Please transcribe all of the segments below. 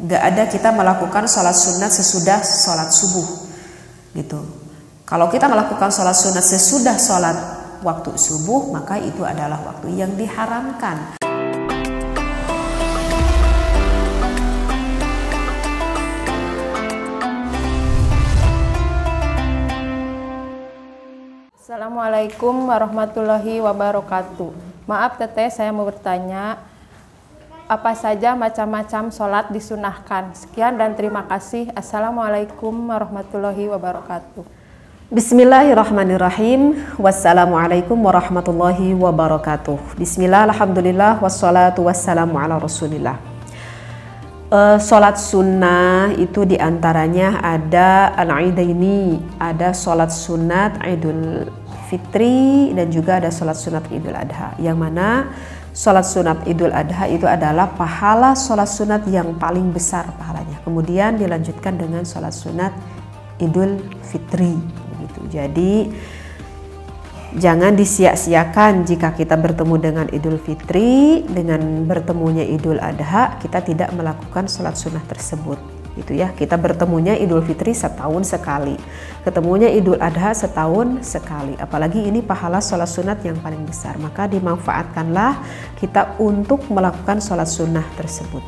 Gak ada kita melakukan sholat sunat sesudah sholat subuh gitu. Kalau kita melakukan sholat sunat sesudah sholat waktu subuh, maka itu adalah waktu yang diharamkan. Assalamualaikum warahmatullahi wabarakatuh. Maaf teteh, saya mau bertanya, apa saja macam-macam sholat disunahkan? Sekian dan terima kasih. Assalamualaikum warahmatullahi wabarakatuh. Bismillahirrahmanirrahim. Wassalamualaikum warahmatullahi wabarakatuh. Bismillah, alhamdulillah, wassalatu wassalamu ala rasulillah. Sholat sunnah itu diantaranya ada al-idaini, ada sholat sunat Idul Fitri, dan juga ada sholat sunat Idul Adha. Yang mana sholat sunat Idul Adha itu adalah pahala sholat sunat yang paling besar pahalanya. Kemudian dilanjutkan dengan sholat sunat Idul Fitri. Begitu. Jadi jangan disia-siakan jika kita bertemu dengan Idul Fitri, dengan bertemunya Idul Adha, kita tidak melakukan sholat sunnah tersebut. Gitu ya, kita bertemunya Idul Fitri setahun sekali, ketemunya Idul Adha setahun sekali. Apalagi ini pahala sholat sunat yang paling besar, maka dimanfaatkanlah kita untuk melakukan sholat sunnah tersebut.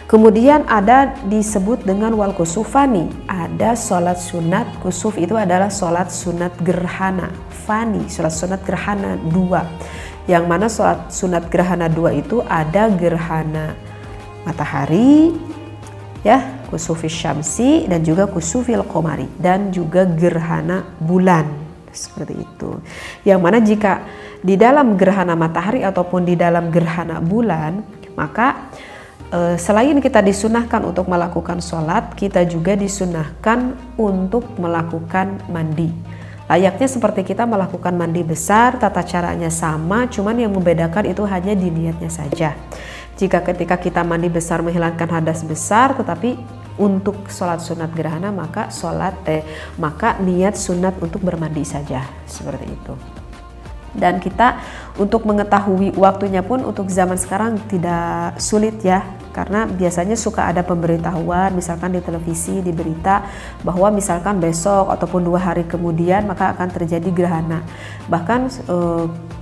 Kemudian ada disebut dengan wal kusufani, ada sholat sunat kusuf, itu adalah sholat sunat gerhana fani, sholat sunat gerhana 2, yang mana sholat sunat gerhana 2 itu ada gerhana matahari ya, kusufis syamsi, dan juga kusufil qomari, dan juga gerhana bulan, seperti itu. Yang mana jika di dalam gerhana matahari ataupun di dalam gerhana bulan, maka selain kita disunahkan untuk melakukan sholat, kita juga disunahkan untuk melakukan mandi. Layaknya seperti kita melakukan mandi besar, tata caranya sama, cuman yang membedakan itu hanya di niatnya saja. Jika ketika kita mandi besar menghilangkan hadas besar, tetapi untuk sholat sunat gerhana maka maka niat sunat untuk bermandi saja, seperti itu. Dan kita untuk mengetahui waktunya pun untuk zaman sekarang tidak sulit ya, karena biasanya suka ada pemberitahuan misalkan di televisi, di berita, bahwa misalkan besok ataupun 2 hari kemudian maka akan terjadi gerhana. Bahkan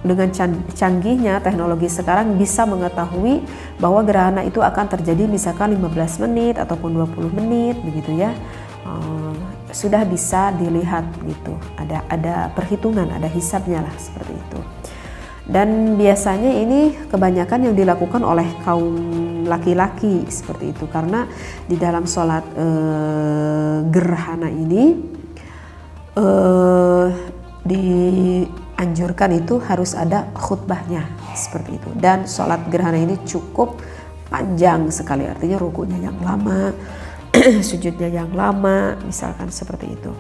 dengan canggihnya teknologi sekarang bisa mengetahui bahwa gerhana itu akan terjadi misalkan 15 menit ataupun 20 menit begitu ya. Sudah bisa dilihat gitu, ada perhitungan, ada hisabnya lah, seperti itu. Dan biasanya ini kebanyakan yang dilakukan oleh kaum laki-laki seperti itu, karena di dalam sholat gerhana ini dianjurkan itu harus ada khutbahnya, seperti itu. Dan sholat gerhana ini cukup panjang sekali, artinya rukunya yang lama, sujudnya yang lama, misalkan seperti itu.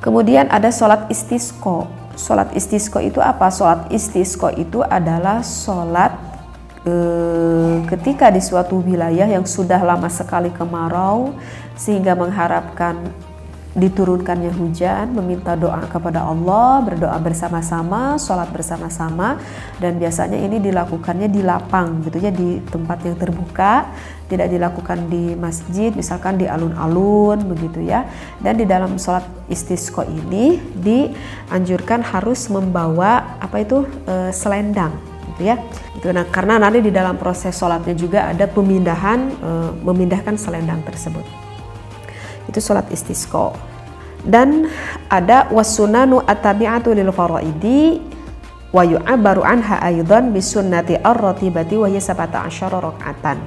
Kemudian ada sholat istisqo. Sholat istisqo itu apa? Sholat istisqo itu adalah sholat ketika di suatu wilayah yang sudah lama sekali kemarau, sehingga mengharapkan diturunkannya hujan, meminta doa kepada Allah, berdoa bersama-sama, sholat bersama-sama. Dan biasanya ini dilakukannya di lapang gitu ya, di tempat yang terbuka, tidak dilakukan di masjid, misalkan di alun-alun begitu ya. Dan di dalam sholat istisqo ini dianjurkan harus membawa selendang gitu ya. Nah, karena nanti di dalam proses sholatnya juga ada pemindahan, memindahkan selendang tersebut. Itu sholat istisqo. Dan ada wasunanu at-tabi'atu lil faraidi wa yu'abbaru anha aidan bisunnati ar-ratibati wa hiya 17 rakaatan.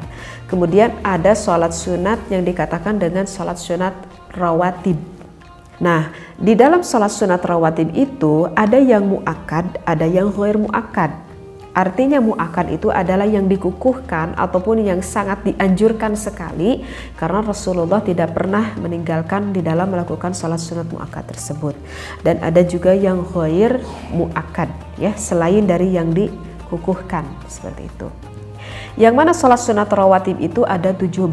Kemudian ada sholat sunat yang dikatakan dengan sholat sunat rawatib. Nah, di dalam sholat sunat rawatib itu ada yang muakkad, ada yang ghair muakkad. Artinya muakkad itu adalah yang dikukuhkan ataupun yang sangat dianjurkan sekali, karena Rasulullah tidak pernah meninggalkan di dalam melakukan sholat sunat muakkad tersebut. Dan ada juga yang ghair muakkad ya, selain dari yang dikukuhkan, seperti itu. Yang mana sholat sunat rawatib itu ada 17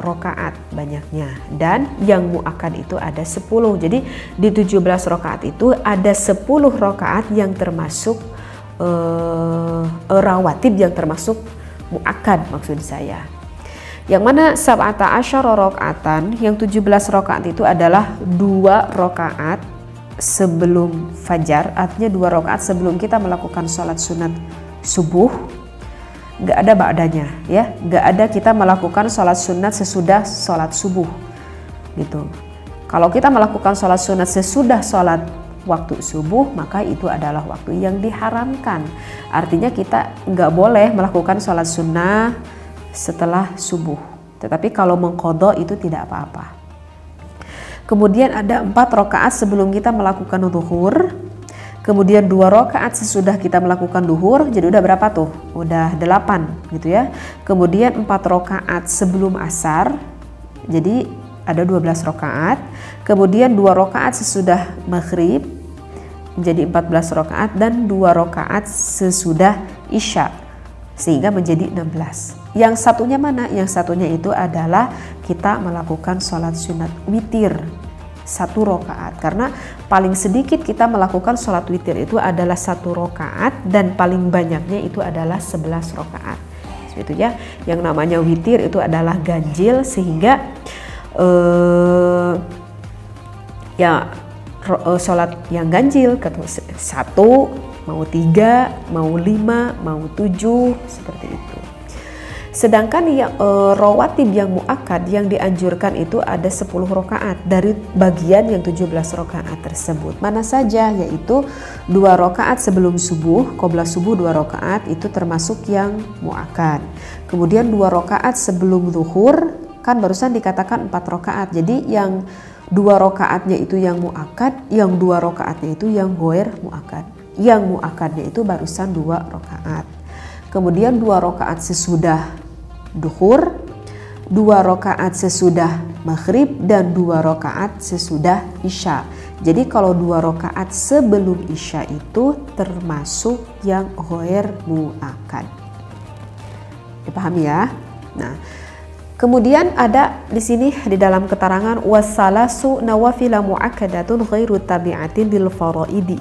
rakaat banyaknya, dan yang muakkad itu ada 10. Jadi di 17 rakaat itu ada 10 rakaat yang termasuk rawatib, yang termasuk muakkad maksud saya. Yang mana sab'ata asyara rakaatan, yang 17 rakaat itu adalah 2 rakaat sebelum fajar, artinya 2 rakaat sebelum kita melakukan sholat sunat subuh, nggak ada ba'danya ya, nggak ada kita melakukan sholat sunat sesudah sholat subuh gitu. Kalau kita melakukan sholat sunat sesudah sholat waktu subuh, maka itu adalah waktu yang diharamkan. Artinya kita nggak boleh melakukan sholat sunnah setelah subuh. Tetapi kalau mengqadha itu tidak apa-apa. Kemudian ada 4 rakaat sebelum kita melakukan zuhur. Kemudian 2 rakaat sesudah kita melakukan duhur. Jadi udah berapa tuh? Udah 8 gitu ya. Kemudian 4 rakaat sebelum asar. Jadi ada 12 rakaat. Kemudian 2 rakaat sesudah maghrib. Menjadi 14 rakaat dan 2 rakaat sesudah isya. Sehingga menjadi 16. Yang satunya mana? Yang satunya itu adalah kita melakukan sholat sunat witir 1 rakaat. Karena paling sedikit kita melakukan sholat witir itu adalah 1 rakaat dan paling banyaknya itu adalah 11 rakaat. Itu ya. Yang namanya witir itu adalah ganjil, sehingga sholat yang ganjil 1, mau 3, mau 5, mau 7, seperti itu. Sedangkan yang rawatib yang muakkad yang dianjurkan itu ada 10 rakaat dari bagian yang 17 rakaat tersebut. Mana saja? Yaitu 2 rakaat sebelum subuh, qabla subuh 2 rakaat itu termasuk yang muakkad. Kemudian 2 rakaat sebelum zuhur, kan barusan dikatakan 4 rakaat. Jadi yang 2 rakaatnya itu yang muakkad, yang 2 rakaatnya itu yang ghair muakkad. Yang muakkadnya itu barusan 2 rakaat. Kemudian 2 rakaat sesudah duhur, 2 rakaat sesudah maghrib, dan 2 rakaat sesudah isya. Jadi kalau 2 rakaat sebelum isya itu termasuk yang ghair muakkad. Dipahami ya? Nah, kemudian ada di sini di dalam keterangan wassalasu nawafila muakkadatun ghairu tabi'atin lil faraidi.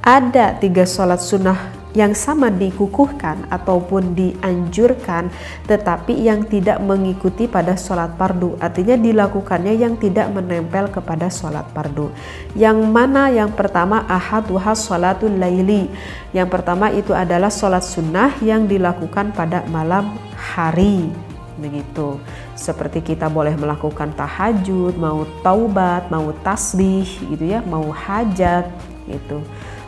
Ada 3 sholat sunnah yang sama dikukuhkan ataupun dianjurkan, tetapi yang tidak mengikuti pada sholat fardu. Artinya dilakukannya yang tidak menempel kepada sholat fardu. Yang mana? Yang pertama ahaduha sholatul laili. Yang pertama itu adalah sholat sunnah yang dilakukan pada malam hari. Begitu, seperti kita boleh melakukan tahajud, mau taubat, mau tasbih gitu ya, mau hajat gitu,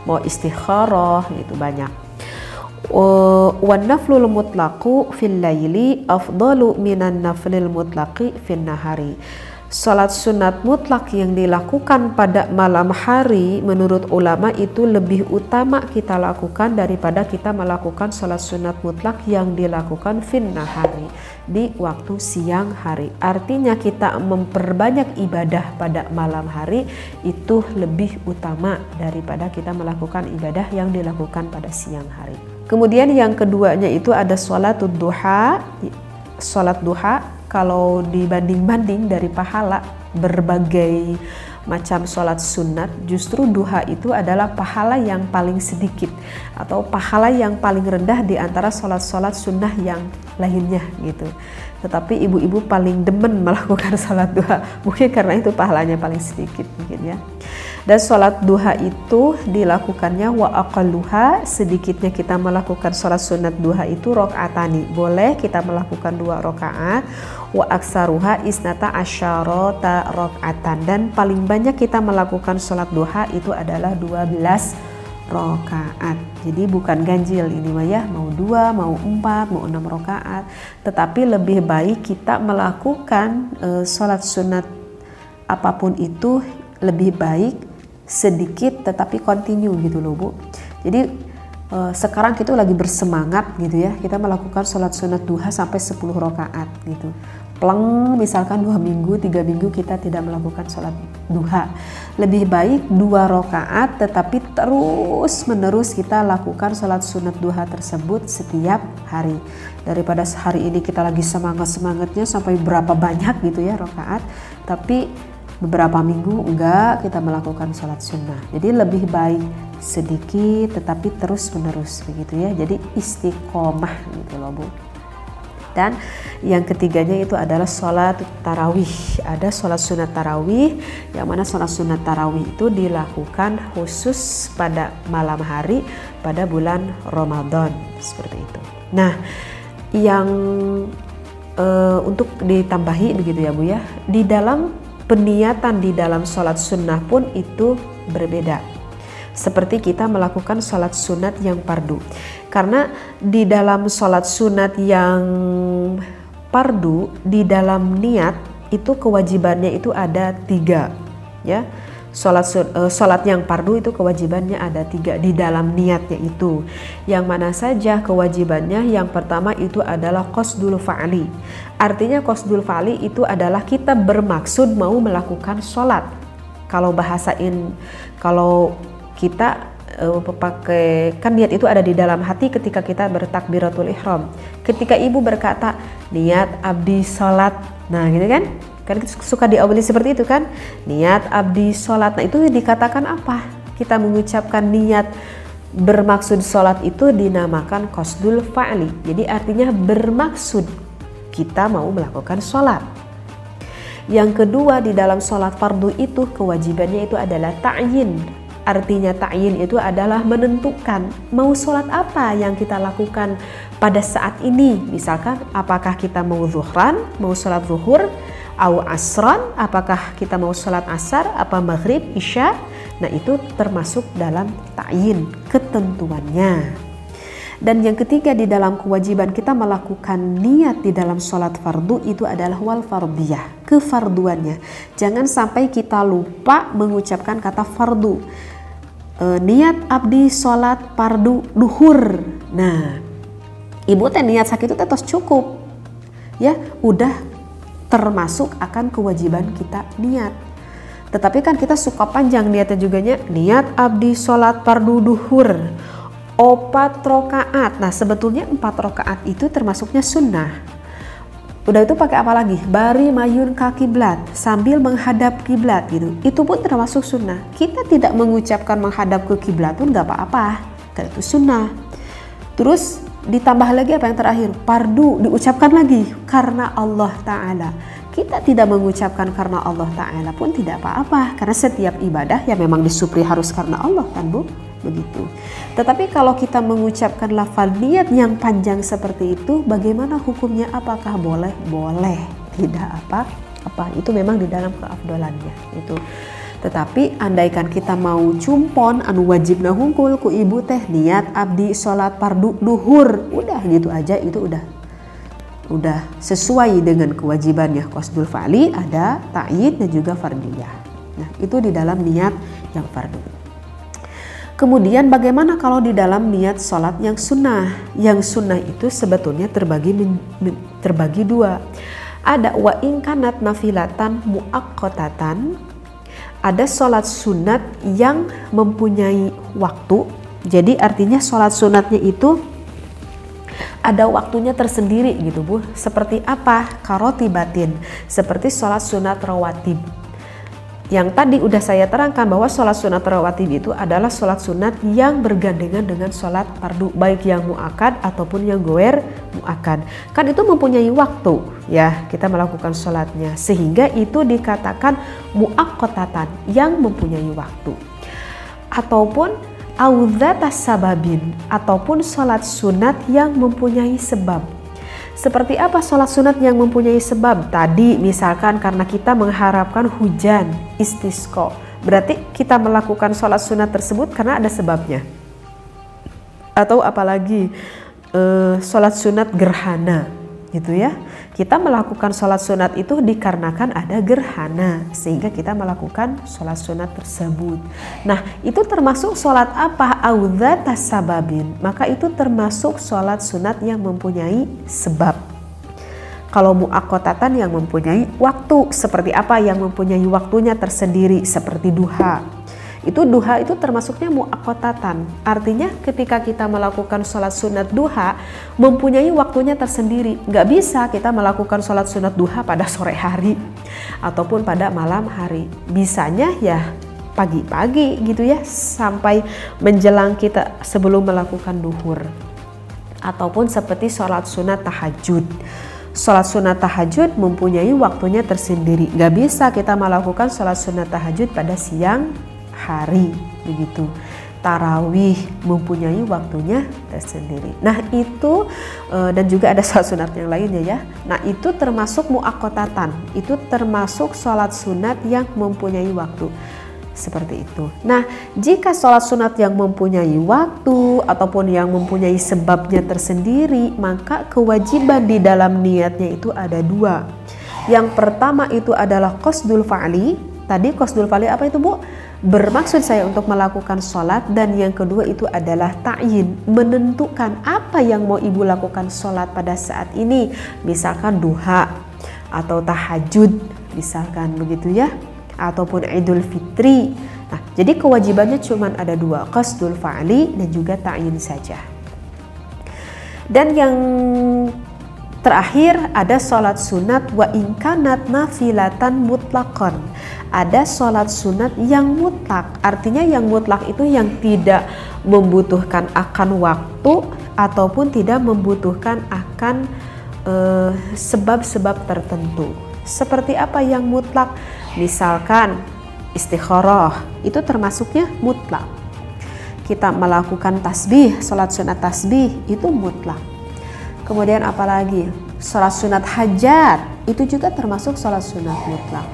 mau istikharah gitu, banyak. Wan naflul mutlaqu fil laili afdalu minan naflil mutlaqi fin nahari. Salat sunat mutlak yang dilakukan pada malam hari menurut ulama itu lebih utama kita lakukan daripada kita melakukan salat sunat mutlak yang dilakukan fin nahari, di waktu siang hari. Artinya kita memperbanyak ibadah pada malam hari itu lebih utama daripada kita melakukan ibadah yang dilakukan pada siang hari. Kemudian yang keduanya itu ada sholatud duha. Sholat duha kalau dibanding-banding dari pahala berbagai macam sholat sunat, justru duha itu adalah pahala yang paling sedikit atau pahala yang paling rendah di antara sholat-sholat sunnah yang lainnya gitu. Tetapi ibu-ibu paling demen melakukan sholat duha, mungkin karena itu pahalanya paling sedikit mungkin ya. Dan sholat duha itu dilakukannya wa aqalluha, sedikitnya kita melakukan sholat sunat duha itu rakaatani, boleh kita melakukan 2 rakaat, wa aksaruha isnata asyarata rakaatan, dan paling banyak kita melakukan sholat duha itu adalah 12 rakaat. Jadi bukan ganjil ini mah ya, mau 2, mau 4, mau 6 rakaat, tetapi lebih baik kita melakukan sholat sunat apapun itu lebih baik sedikit tetapi continue gitu loh Bu. Jadi sekarang kita lagi bersemangat gitu ya, kita melakukan sholat sunat duha sampai 10 rakaat gitu. Pleng, misalkan 2 minggu, 3 minggu kita tidak melakukan sholat duha. Lebih baik 2 rakaat tetapi terus menerus kita lakukan sholat sunat duha tersebut setiap hari. Daripada hari ini kita lagi semangat-semangatnya sampai berapa banyak gitu ya rakaat, tapi beberapa minggu enggak kita melakukan sholat sunnah. Jadi lebih baik sedikit tetapi terus menerus begitu ya. Jadi istiqomah gitu loh Bu. Dan yang ketiganya itu adalah sholat tarawih. Ada sholat sunat tarawih, yang mana sholat sunat tarawih itu dilakukan khusus pada malam hari pada bulan Ramadan, seperti itu. Nah, yang untuk ditambahi begitu ya Bu ya, di dalam peniatan di dalam sholat sunnah pun itu berbeda. Seperti kita melakukan sholat sunat yang fardu. Karena di dalam sholat sunat yang fardu, di dalam niat itu kewajibannya itu ada 3 ya. Sholat yang fardu itu kewajibannya ada 3 di dalam niatnya itu. Yang mana saja kewajibannya? Yang pertama itu adalah qasdul fa'li. Artinya qasdul fa'li itu adalah kita bermaksud mau melakukan sholat. Kalau kalau kita pakai, kan niat itu ada di dalam hati ketika kita bertakbiratul ihram. Ketika ibu berkata niat abdi sholat, nah gitu kan suka diawali seperti itu kan, niat abdi sholat. Nah itu dikatakan apa? Kita mengucapkan niat bermaksud sholat itu dinamakan qasdul fa'li. Jadi artinya bermaksud kita mau melakukan sholat. Yang kedua, di dalam sholat fardu itu kewajibannya itu adalah ta'yin. Artinya ta'yin itu adalah menentukan mau sholat apa yang kita lakukan pada saat ini. Misalkan apakah kita mau zuhran, mau sholat zuhur, au asran, apakah kita mau sholat asar, apa maghrib, isya. Nah itu termasuk dalam ta'yin, ketentuannya. Dan yang ketiga, di dalam kewajiban kita melakukan niat di dalam sholat fardu itu adalah wal fardiyah, kefarduannya. Jangan sampai kita lupa mengucapkan kata fardu. Niat abdi sholat fardu duhur. Nah, ibu teh niat sakit itu terus cukup. Ya, udah termasuk akan kewajiban kita niat. Tetapi kan kita suka panjang niatnya juganya, niat abdi sholat fardu duhur 4 rakaat. Nah, sebetulnya 4 rakaat itu termasuknya sunnah. Udah itu pakai apa lagi? Bari mayun ka kiblat, sambil menghadap kiblat gitu. Itu pun termasuk sunnah. Kita tidak mengucapkan menghadap ke kiblat pun nggak apa-apa, karena itu sunnah. Terus ditambah lagi apa yang terakhir? Fardu diucapkan lagi karena Allah Ta'ala. Kita tidak mengucapkan karena Allah Ta'ala pun tidak apa-apa, karena setiap ibadah ya memang disupri harus karena Allah kan Bu? Begitu. Tetapi kalau kita mengucapkan lafal niat yang panjang seperti itu, bagaimana hukumnya? Apakah boleh? Boleh. Tidak apa-apa. Itu memang di dalam keafdolannya itu. Tetapi andaikan kita mau cumpon anu wajibna hungkul ku ibu teh niat abdi sholat fardu duhur, udah gitu aja, itu udah sesuai dengan kewajibannya. Qasdul fa'li ada, ta'yin dan juga fardiyah. Nah, itu di dalam niat yang fardu. Kemudian bagaimana kalau di dalam niat sholat yang sunnah? Yang sunnah itu sebetulnya terbagi 2. Ada wa in kanat nafilatan muaqqatatan. Ada sholat sunat yang mempunyai waktu. Jadi artinya sholat sunatnya itu ada waktunya tersendiri gitu Bu. Seperti apa? Karotibatin. Seperti sholat sunat rawatib. Yang tadi udah saya terangkan bahwa sholat sunat rawatib itu adalah sholat sunat yang bergandengan dengan sholat fardu, baik yang mu'akad ataupun yang goer mu'akad. Kan itu mempunyai waktu ya kita melakukan sholatnya, sehingga itu dikatakan mu'aqqatatan, yang mempunyai waktu. Ataupun audzatas sababin, ataupun sholat sunat yang mempunyai sebab. Seperti apa sholat sunat yang mempunyai sebab? Tadi misalkan karena kita mengharapkan hujan, istisqa. Berarti kita melakukan sholat sunat tersebut karena ada sebabnya. Atau apalagi sholat sunat gerhana gitu ya. Kita melakukan sholat sunat itu dikarenakan ada gerhana, sehingga kita melakukan sholat sunat tersebut. Nah itu termasuk sholat apa? Audzatas sababin. Maka itu termasuk sholat sunat yang mempunyai sebab. Kalau muaqqatatan yang mempunyai waktu, seperti apa yang mempunyai waktunya tersendiri, seperti duha. Itu duha itu termasuknya muaqqatatan. Artinya ketika kita melakukan sholat sunat duha mempunyai waktunya tersendiri. Nggak bisa kita melakukan sholat sunat duha pada sore hari ataupun pada malam hari. Bisanya ya pagi-pagi gitu ya, sampai menjelang kita sebelum melakukan duhur. ataupun seperti sholat sunat tahajud. Sholat sunat tahajud mempunyai waktunya tersendiri. Gak bisa kita melakukan sholat sunat tahajud pada siang hari, begitu. Tarawih mempunyai waktunya tersendiri. Nah itu dan juga ada sholat sunat yang lainnya ya. Nah itu termasuk muaqqatatan. Itu termasuk sholat sunat yang mempunyai waktu. Seperti itu. Nah, jika sholat sunat yang mempunyai waktu ataupun yang mempunyai sebabnya tersendiri, maka kewajiban di dalam niatnya itu ada dua. Yang pertama itu adalah qasdul fa'li. Tadi qasdul fa'li apa itu Bu? Bermaksud saya untuk melakukan sholat. Dan yang kedua itu adalah ta'yin, menentukan apa yang mau ibu lakukan sholat pada saat ini. Misalkan duha atau tahajud, misalkan begitu ya. Ataupun Idul Fitri. Nah, jadi kewajibannya cuma ada dua, qasdul fa'li dan juga ta'yin saja. Dan yang terakhir ada sholat sunat wa inkanat nafilatan mutlaqan. Ada sholat sunat yang mutlak, artinya yang mutlak itu yang tidak membutuhkan akan waktu ataupun tidak membutuhkan akan sebab-sebab tertentu. Seperti apa yang mutlak? Misalkan istikharah, itu termasuknya mutlak. Kita melakukan tasbih, sholat sunat tasbih, itu mutlak. Kemudian apalagi? Sholat sunat hajat, itu juga termasuk sholat sunat mutlak.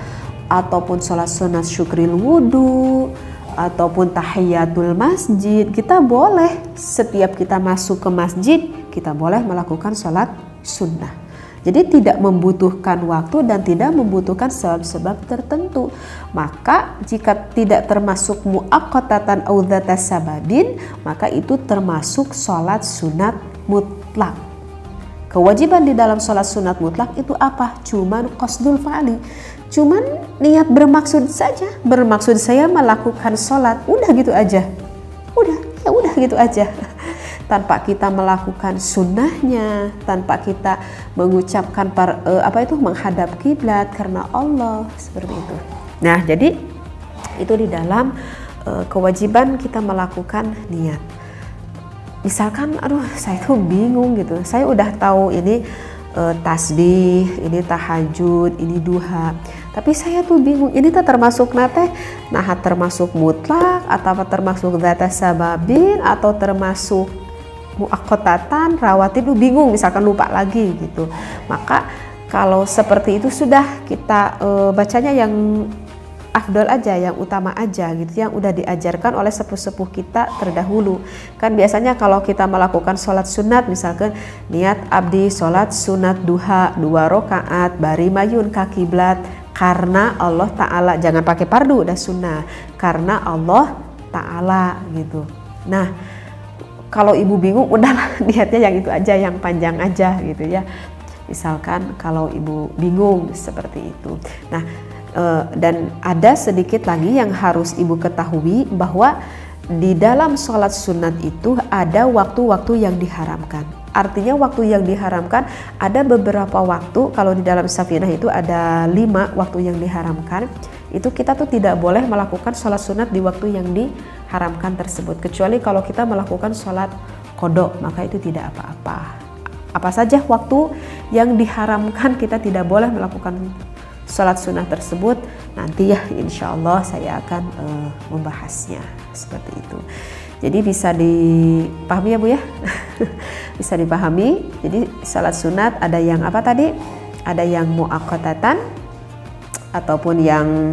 Ataupun sholat sunat syukril wudu, ataupun tahiyatul masjid. Kita boleh, setiap kita masuk ke masjid, kita boleh melakukan sholat sunnah. Jadi tidak membutuhkan waktu dan tidak membutuhkan sebab-sebab tertentu. Maka jika tidak termasuk muaqqatatan au dzatas sababin, maka itu termasuk sholat sunat mutlak. Kewajiban di dalam sholat sunat mutlak itu apa? Cuman qasdul fa'li. Cuman niat bermaksud saja. Bermaksud saya melakukan sholat. Udah gitu aja. Udah gitu aja. Tanpa kita melakukan sunnahnya, tanpa kita mengucapkan menghadap kiblat karena Allah, seperti itu. Nah, jadi itu di dalam kewajiban kita melakukan niat. Misalkan, saya tuh bingung gitu. Saya udah tahu ini tasbih, ini tahajud, ini duha. Tapi saya tuh bingung, ini tuh termasuk termasuk mutlak atau termasuk dzatas sababin atau termasuk muaqqatatan, rawatib, bingung, misalkan lupa lagi gitu. Maka kalau seperti itu sudah kita bacanya yang afdol aja, yang utama aja gitu, yang udah diajarkan oleh sepuh-sepuh kita terdahulu. Kan biasanya kalau kita melakukan sholat sunat, misalkan niat abdi sholat sunat duha 2 rakaat bari mayun ka kiblat karena Allah Ta'ala, jangan pakai pardu, udah sunnah, karena Allah Ta'ala gitu. Nah, kalau ibu bingung, udahlah niatnya yang itu aja, yang panjang aja gitu ya. Misalkan kalau ibu bingung seperti itu. Nah, dan ada sedikit lagi yang harus ibu ketahui, bahwa di dalam sholat sunat itu ada waktu-waktu yang diharamkan. Artinya waktu yang diharamkan ada beberapa waktu. Kalau di dalam Safinah itu ada 5 waktu yang diharamkan. Itu kita tuh tidak boleh melakukan sholat sunat di waktu yang diharamkan tersebut, kecuali kalau kita melakukan sholat qadha, maka itu tidak apa-apa. Apa saja waktu yang diharamkan kita tidak boleh melakukan sholat sunnah tersebut, nanti ya insya Allah saya akan membahasnya seperti itu. Jadi bisa dipahami ya Bu ya. Bisa dipahami. Jadi sholat sunat ada yang apa tadi? Ada yang muaqqatatan ataupun yang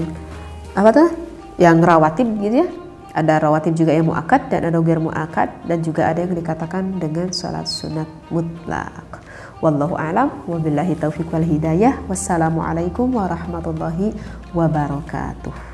yang rawatib gitu ya. Ada rawatib juga yang muakkad dan ada ghair muakkad, dan juga ada yang dikatakan dengan sholat sunat mutlak. Wallahu a'lam wa billahi taufiq wal hidayah. Wassalamualaikum warahmatullahi wabarakatuh.